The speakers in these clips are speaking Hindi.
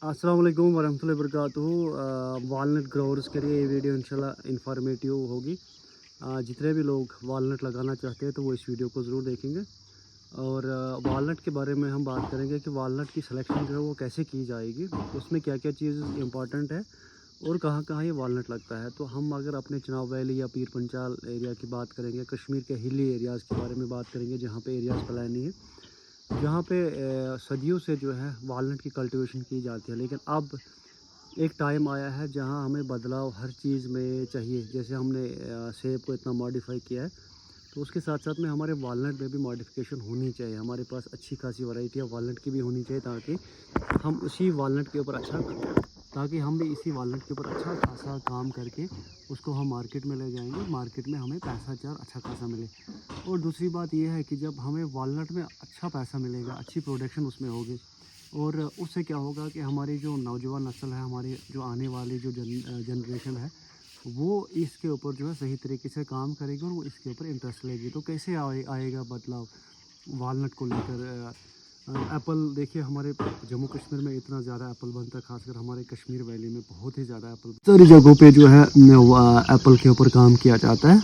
अस्सलाम वालेकुम वरहमतुल्लाहि वबरकातुहू। वालनट ग्रोवर्स के लिए ये वीडियो इंशाल्लाह इंफॉर्मेटिव होगी। जितने भी लोग वालनट लगाना चाहते हैं तो वो इस वीडियो को ज़रूर देखेंगे। और वालनट के बारे में हम बात करेंगे कि वालनट की सिलेक्शन जो है वो कैसे की जाएगी, उसमें क्या क्या चीज़ इंपॉर्टेंट है और कहाँ कहाँ ये वालनट लगता है। तो हम अगर अपने चिनाब वैली या पीर पंचाल एरिया की बात करेंगे, कश्मीर के हिली एरियाज़ के बारे में बात करेंगे, जहाँ पे एरियाज़ प्लान है, जहाँ पे सदियों से जो है वालनट की कल्टीवेशन की जाती है। लेकिन अब एक टाइम आया है जहाँ हमें बदलाव हर चीज़ में चाहिए। जैसे हमने सेब को इतना मॉडिफाई किया है, तो उसके साथ साथ में हमारे वालनट में भी मॉडिफिकेशन होनी चाहिए। हमारे पास अच्छी खासी वैरायटी है वालनट की भी होनी चाहिए, ताकि हम उसी वालनट के ऊपर ताकि हम भी इसी वालनट के ऊपर अच्छा खासा काम करके उसको हम मार्केट में ले जाएंगे, मार्केट में हमें पैसा चार अच्छा खासा मिले। और दूसरी बात यह है कि जब हमें वालनट में अच्छा पैसा मिलेगा, अच्छी प्रोडक्शन उसमें होगी, और उससे क्या होगा कि हमारी जो नौजवान नस्ल है, हमारी जो आने वाली जो जनरेशन है, वो इसके ऊपर जो है सही तरीके से काम करेगी और वो इसके ऊपर इंटरेस्ट लेगी। तो कैसे आएगा बदलाव वालनट को लेकर? एप्पल देखिए, हमारे जम्मू कश्मीर में इतना ज़्यादा एप्पल बनता है, खासकर हमारे कश्मीर वैली में बहुत ही ज़्यादा एप्पल, सारी जगहों पे जो है एप्पल के ऊपर काम किया जाता है।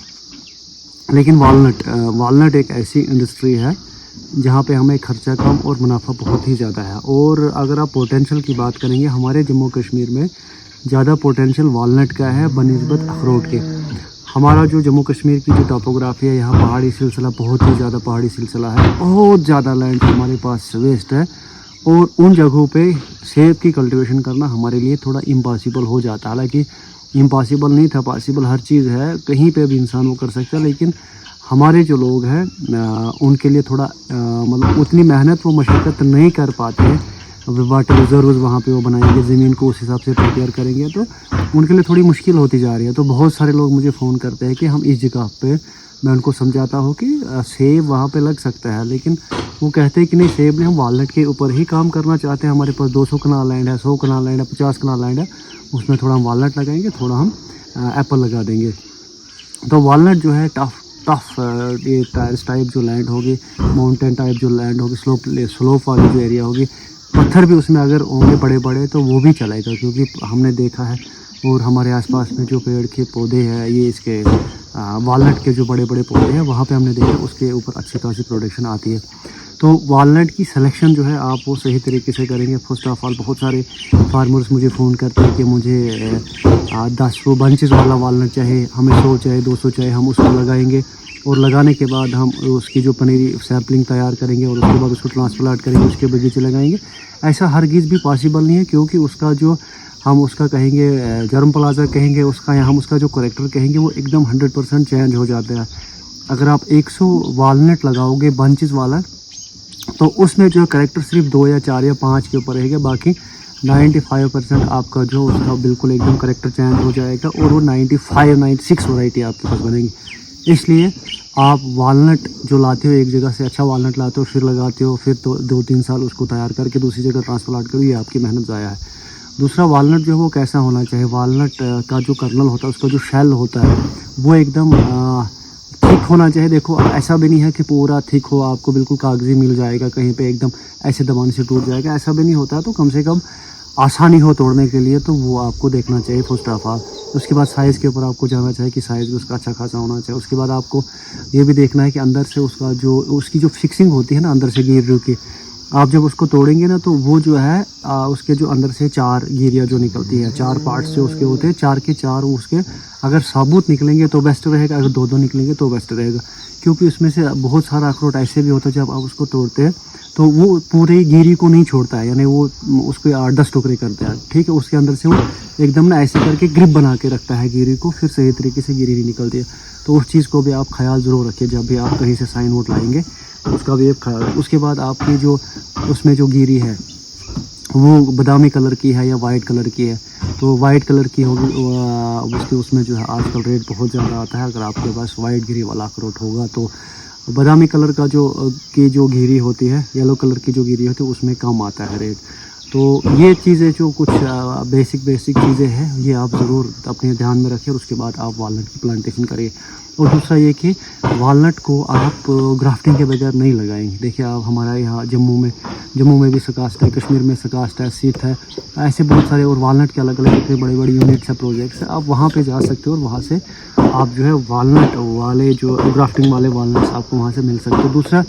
लेकिन वालनट एक ऐसी इंडस्ट्री है जहाँ पे हमें खर्चा कम और मुनाफा बहुत ही ज़्यादा है। और अगर आप पोटेंशियल की बात करेंगे, हमारे जम्मू कश्मीर में ज़्यादा पोटेंशियल वालनट का है बनिस्बत अखरोट के। हमारा जो जम्मू कश्मीर की जो टोपोग्राफी है, यहाँ पहाड़ी सिलसिला, बहुत ही ज़्यादा पहाड़ी सिलसिला है, बहुत ज़्यादा लैंड हमारे पास वेस्ट है, और उन जगहों पे सेब की कल्टीवेशन करना हमारे लिए थोड़ा इम्पॉसिबल हो जाता है। हालांकि इम्पॉसिबल नहीं था, पॉसिबल हर चीज़ है, कहीं पे भी इंसान वो कर सकता है। लेकिन हमारे जो लोग हैं उनके लिए थोड़ा मतलब उतनी मेहनत व मशक्क़त नहीं कर पाते हैं। वाटर रिजर्व वहाँ पे वो बनाएंगे, ज़मीन को उस हिसाब से प्रिपेयर करेंगे, तो उनके लिए थोड़ी मुश्किल होती जा रही है। तो बहुत सारे लोग मुझे फ़ोन करते हैं कि हम इस जगह पे, मैं उनको समझाता हूँ कि सेब वहाँ पे लग सकता है, लेकिन वो कहते हैं कि नहीं, सेब नहीं, हम वालनट के ऊपर ही काम करना चाहते हैं। हमारे पास 200 कनाल लैंड है, 100 कनाल लैंड है, 50 कनाल लैंड है, उसमें थोड़ा हम वालनट लगाएंगे, थोड़ा हम एप्पल लगा देंगे। तो वालनट जो है टफ़ ये टायर्स टाइप जो लैंड होगी, माउंटेन टाइप जो लैंड होगी, स्लोप वाली जो एरिया होगी, पत्थर भी उसमें अगर होंगे बड़े बड़े तो वो भी चलेगा, क्योंकि हमने देखा है। और हमारे आसपास में जो पेड़ के पौधे हैं, ये इसके वालनट के जो बड़े बड़े पौधे हैं, वहाँ पे हमने देखा उसके ऊपर अच्छी खासी प्रोडक्शन आती है। तो वालनट की सिलेक्शन जो है आप वो सही तरीके से करेंगे। फर्स्ट ऑफ ऑल, बहुत सारे फार्मर्स मुझे फ़ोन करते हैं कि मुझे 10 बंचेस वाला वालनट चाहिए, हमें 100 चाहिए, 200 चाहिए, हम उसको लगाएंगे, और लगाने के बाद हम उसकी जो पनीरी सैम्पलिंग तैयार करेंगे और उसके बाद उसको ट्रांसप्लांट करेंगे, उसके बगीचे लगाएंगे। ऐसा हरगिज़ भी पॉसिबल नहीं है, क्योंकि उसका जो हम उसका कहेंगे जर्म प्लाजा कहेंगे उसका, या हम उसका जो करेक्टर कहेंगे, वो एकदम 100% चेंज हो जाता है। अगर आप 100 वालनट लगाओगे बंचेस वाला, तो उसमें जो करेक्टर सिर्फ 2 या 4 या 5 के ऊपर रहेगा, बाकी 95% आपका जो उसका बिल्कुल एकदम करेक्टर चेंज हो जाएगा, और वो 95-96 वैरायटी आपके पास बनेगी। इसलिए आप वालनट जो लाते हो, एक जगह से अच्छा वालनट लाते हो, फिर लगाते हो, फिर तो 2-3 साल उसको तैयार करके दूसरी जगह ट्रांसप्लांट करो, ये आपकी मेहनत ज़ाया है। दूसरा, वालनट जो है वो कैसा होना चाहिए? वालनट का जो कर्नल होता है, उसका जो शेल होता है, वो एकदम थिक होना चाहिए। देखो, ऐसा भी नहीं है कि पूरा थिक हो, आपको बिल्कुल कागजी मिल जाएगा, कहीं पे एकदम ऐसे दबाने से टूट जाएगा, ऐसा भी नहीं होता है। तो कम से कम आसानी हो तोड़ने के लिए, तो वो आपको देखना चाहिए फर्स्ट ऑफ ऑल। उसके बाद साइज़ के ऊपर आपको जानना चाहिए कि साइज़ भी उसका अच्छा खासा होना चाहिए। उसके बाद आपको ये भी देखना है कि अंदर से उसका जो उसकी जो फिक्सिंग होती है ना, अंदर से गिरियों की, आप जब उसको तोड़ेंगे ना, तो वो जो है उसके जो अंदर से 4 गिरियाँ जो निकलती है, 4 पार्ट्स जो उसके होते हैं, 4 के 4 उसके अगर साबुत निकलेंगे तो बेस्ट रहेगा, अगर 2-2 निकलेंगे तो बेस्ट रहेगा। क्योंकि उसमें से बहुत सारा अखरोट ऐसे भी होता है, जब आप उसको तोड़ते हैं तो वो पूरे गिरी को नहीं छोड़ता है, यानी वो उसको 8-10 टुकड़े करता है, ठीक है। उसके अंदर से वो एकदम ना ऐसे करके ग्रिप बना के रखता है गिरी को, फिर सही तरीके से गिरी नहीं निकलती है। तो उस चीज़ को भी आप ख्याल ज़रूर रखिए जब भी आप कहीं से साइन वोट लाएंगे, उसका भी एक ख्याल। उसके बाद आपकी जो उसमें जो गिरी है वो बादामी कलर की है या वाइट कलर की है, तो वाइट कलर की होगी उसके, उसमें जो है आजकल रेट बहुत ज़्यादा आता है। अगर आपके पास वाइट गिरी वाला अखरोट होगा, तो बादामी कलर का जो घिरी होती है, येलो कलर की जो घिरी होती है, उसमें कम आता है रेट। तो ये चीज़ें जो कुछ बेसिक चीज़ें हैं, ये आप ज़रूर अपने ध्यान में रखें और उसके बाद आप वालनट की प्लांटेशन करिए। और दूसरा ये कि वालनट को आप ग्राफ्टिंग के बगैर नहीं लगाएंगे। देखिए आप हमारा यहाँ जम्मू में भी सकास्ट है, कश्मीर में सकास्ट है, सीट है, ऐसे बहुत सारे और वालनट के अलग अलग इतने बड़े बड़े यूनिट्स हैं, प्रोजेक्ट्स हैं। आप वहाँ पे जा सकते हो और वहाँ से आप जो है वालनट वाले जो ग्राफ्टिंग वाले वालनट्स आपको वहाँ से मिल सकते हो। दूसरा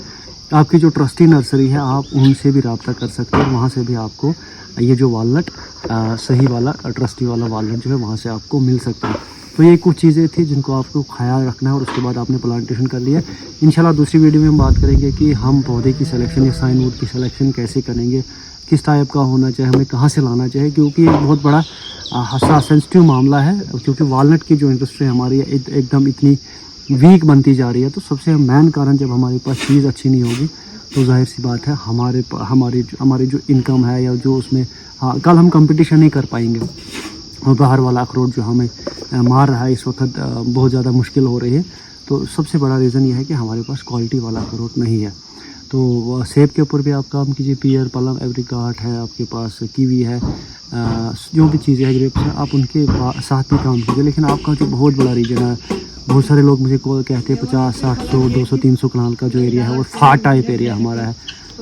आपकी जो ट्रस्टी नर्सरी है, आप उनसे भी रब्ता कर सकते हो, वहाँ से भी आपको ये जो वालनट सही वाला ट्रस्टी वाला वालनट जो है वहाँ से आपको मिल सकता है। तो ये कुछ चीज़ें थी जिनको आपको ख्याल रखना है और उसके बाद आपने प्लांटेशन कर लिया। इंशाल्लाह दूसरी वीडियो में हम बात करेंगे कि हम पौधे की सिलेक्शन या साइनवुड की सिलेक्शन कैसे करेंगे, किस टाइप का होना चाहिए, हमें कहाँ से लाना चाहिए, क्योंकि ये बहुत बड़ा हसास सेंसिटिव मामला है। क्योंकि वालनट की जो इंडस्ट्री हमारी है एकदम इतनी वीक बनती जा रही है। तो सबसे मेन कारण जब हमारे पास चीज़ अच्छी नहीं होगी तो जाहिर सी बात है हमारी जो इनकम है या जो उसमें कल हम कंपटीशन नहीं कर पाएंगे। और बाहर वाला अखरोट जो हमें मार रहा है इस वक्त बहुत ज़्यादा मुश्किल हो रही है। तो सबसे बड़ा रीज़न ये है कि हमारे पास क्वालिटी वाला अखरोट नहीं है। तो सेब के ऊपर भी आप काम कीजिए, पियर, प्लम, एवरीकाट है आपके पास, कीवी है, जो भी चीज़ें हैं, ग्रेप्स हैं, आप उनके साथ भी काम कीजिए। लेकिन आपका जो बहुत बड़ा रीजन है, बहुत सारे लोग मुझे कहते हैं 50, 60, 100, 200, 300 कनाल का जो एरिया है वो फार टाइप एरिया हमारा है,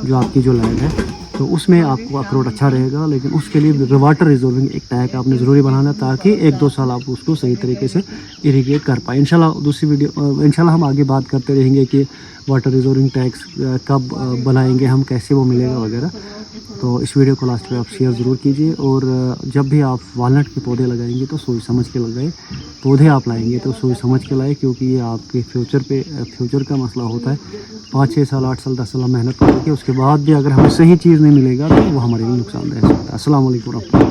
जो आपकी जो लैंड है, तो उसमें आपको अखरोट अच्छा रहेगा। लेकिन उसके लिए वाटर रिजर्विंग एक टैंक आपने ज़रूरी बनाना, ताकि 1-2 साल आप उसको सही तरीके से इरीगेट कर पाए। इंशाल्लाह हम आगे बात करते रहेंगे कि वाटर रिजर्विंग टैंक्स कब बनाएंगे हम, कैसे वो मिलेगा वगैरह। तो इस वीडियो को लास्ट में आप शेयर ज़रूर कीजिए। और जब भी आप वालनट के पौधे लगाएंगे तो सोच समझ के लगाए, पौधे आप लाएंगे तो सोच समझ के लाए, क्योंकि ये आपके फ्यूचर का मसला होता है। 5-6 साल, 8 साल, 10 साल मेहनत करके उसके बाद भी अगर हमें सही चीज़ नहीं मिलेगा तो वो हमारे लिए नुकसानदायक होता है। अस्सलाम वालेकुम।